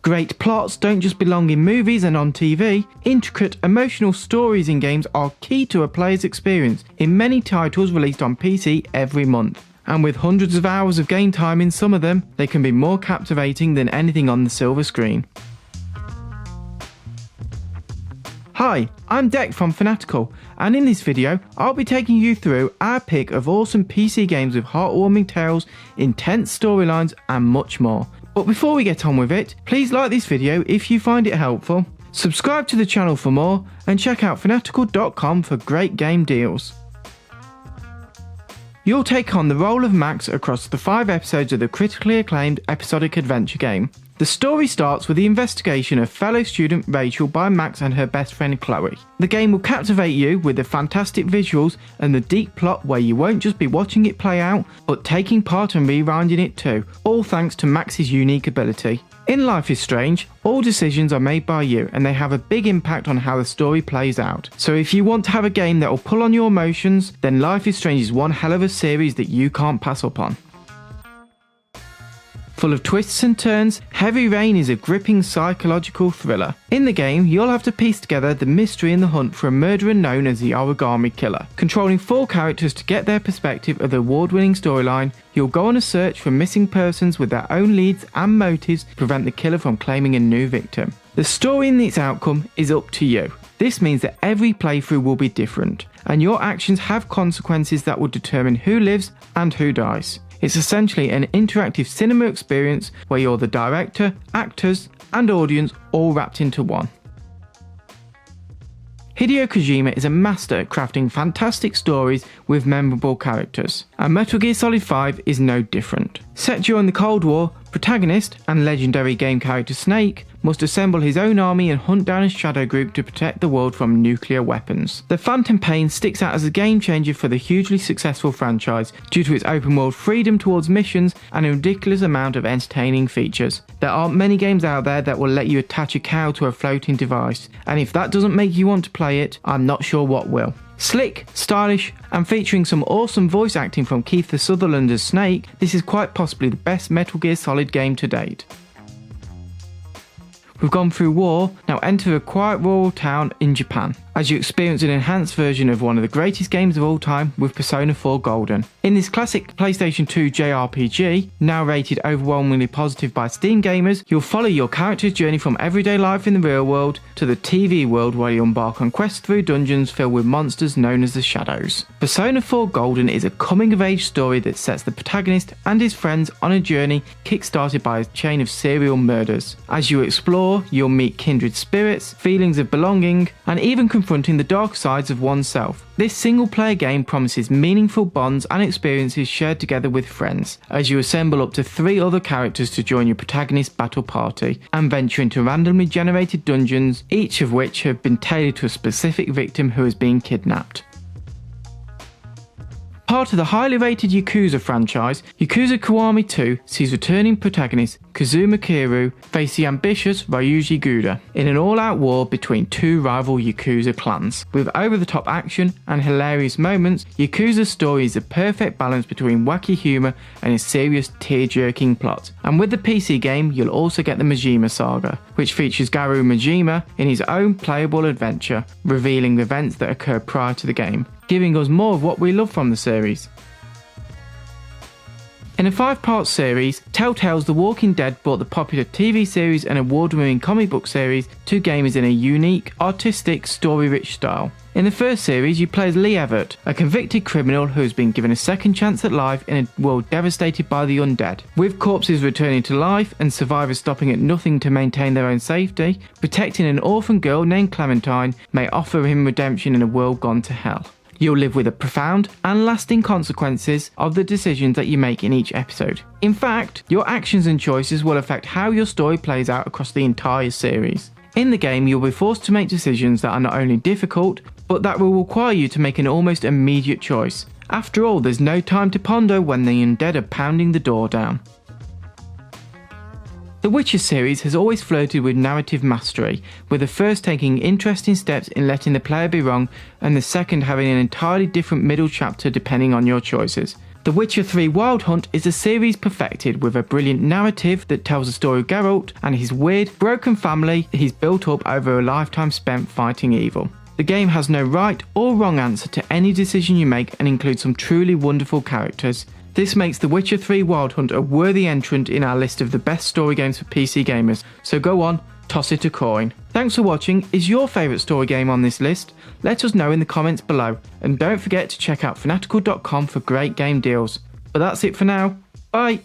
Great plots don't just belong in movies and on TV. Intricate emotional stories in games are key to a player's experience in many titles released on PC every month. And with hundreds of hours of game time in some of them, they can be more captivating than anything on the silver screen. Hi, I'm Deck from Fanatical, and in this video I'll be taking you through our pick of awesome PC games with heartwarming tales, intense storylines and much more. But before we get on with it, please like this video if you find it helpful, subscribe to the channel for more, and check out fanatical.com for great game deals. You'll take on the role of Max across the 5 episodes of the critically acclaimed episodic adventure game. The story starts with the investigation of fellow student Rachel by Max and her best friend Chloe. The game will captivate you with the fantastic visuals and the deep plot where you won't just be watching it play out, but taking part and rewinding it too, all thanks to Max's unique ability. In Life is Strange, all decisions are made by you and they have a big impact on how the story plays out. So if you want to have a game that will pull on your emotions, then Life is Strange is one hell of a series that you can't pass up on. Full of twists and turns, Heavy Rain is a gripping psychological thriller. In the game, you'll have to piece together the mystery and the hunt for a murderer known as the Origami Killer. Controlling 4 characters to get their perspective of the award-winning storyline, you'll go on a search for missing persons with their own leads and motives to prevent the killer from claiming a new victim. The story and its outcome is up to you. This means that every playthrough will be different, and your actions have consequences that will determine who lives and who dies. It's essentially an interactive cinema experience where you're the director, actors, and audience all wrapped into one. Hideo Kojima is a master at crafting fantastic stories with memorable characters, and Metal Gear Solid 5 is no different. Set during the Cold War, protagonist and legendary game character Snake must assemble his own army and hunt down a shadow group to protect the world from nuclear weapons. The Phantom Pain sticks out as a game changer for the hugely successful franchise due to its open world freedom towards missions and a ridiculous amount of entertaining features. There aren't many games out there that will let you attach a cow to a floating device, and if that doesn't make you want to play it, I'm not sure what will. Slick, stylish, and featuring some awesome voice acting from Kiefer Sutherland as Snake, this is quite possibly the best Metal Gear Solid game to date. We've gone through war, now enter a quiet rural town in Japan, as you experience an enhanced version of one of the greatest games of all time with Persona 4 Golden. In this classic PlayStation 2 JRPG, now rated overwhelmingly positive by Steam gamers, you'll follow your character's journey from everyday life in the real world to the TV world where you embark on quests through dungeons filled with monsters known as the Shadows. Persona 4 Golden is a coming-of-age story that sets the protagonist and his friends on a journey kick-started by a chain of serial murders. As you explore, you'll meet kindred spirits, feelings of belonging, and even confronting the dark sides of oneself. This single-player game promises meaningful bonds and experiences shared together with friends, as you assemble up to 3 other characters to join your protagonist's battle party, and venture into randomly generated dungeons, each of which have been tailored to a specific victim who has been kidnapped. Part of the highly rated Yakuza franchise, Yakuza Kiwami 2 sees returning protagonist Kazuma Kiryu face the ambitious Ryuji Guda in an all-out war between 2 rival Yakuza clans. With over-the-top action and hilarious moments, Yakuza's story is a perfect balance between wacky humour and a serious tear-jerking plot. And with the PC game, you'll also get the Majima saga, which features Garou Majima in his own playable adventure, revealing events that occur prior to the game, giving us more of what we love from the series. In a 5-part series, Telltale's The Walking Dead brought the popular TV series and award-winning comic book series to gamers in a unique, artistic, story-rich style. In the first series, you play as Lee Everett, a convicted criminal who has been given a second chance at life in a world devastated by the undead. With corpses returning to life and survivors stopping at nothing to maintain their own safety, protecting an orphan girl named Clementine may offer him redemption in a world gone to hell. You'll live with the profound and lasting consequences of the decisions that you make in each episode. In fact, your actions and choices will affect how your story plays out across the entire series. In the game, you'll be forced to make decisions that are not only difficult, but that will require you to make an almost immediate choice. After all, there's no time to ponder when the undead are pounding the door down. The Witcher series has always flirted with narrative mastery, with the first taking interesting steps in letting the player be wrong and the second having an entirely different middle chapter depending on your choices. The Witcher 3 Wild Hunt is a series perfected with a brilliant narrative that tells the story of Geralt and his weird, broken family he's built up over a lifetime spent fighting evil. The game has no right or wrong answer to any decision you make and includes some truly wonderful characters. This makes The Witcher 3 Wild Hunt a worthy entrant in our list of the best story games for PC gamers, so go on, toss it a coin. Thanks for watching. Is your favourite story game on this list? Let us know in the comments below, and don't forget to check out fanatical.com for great game deals. But that's it for now. Bye!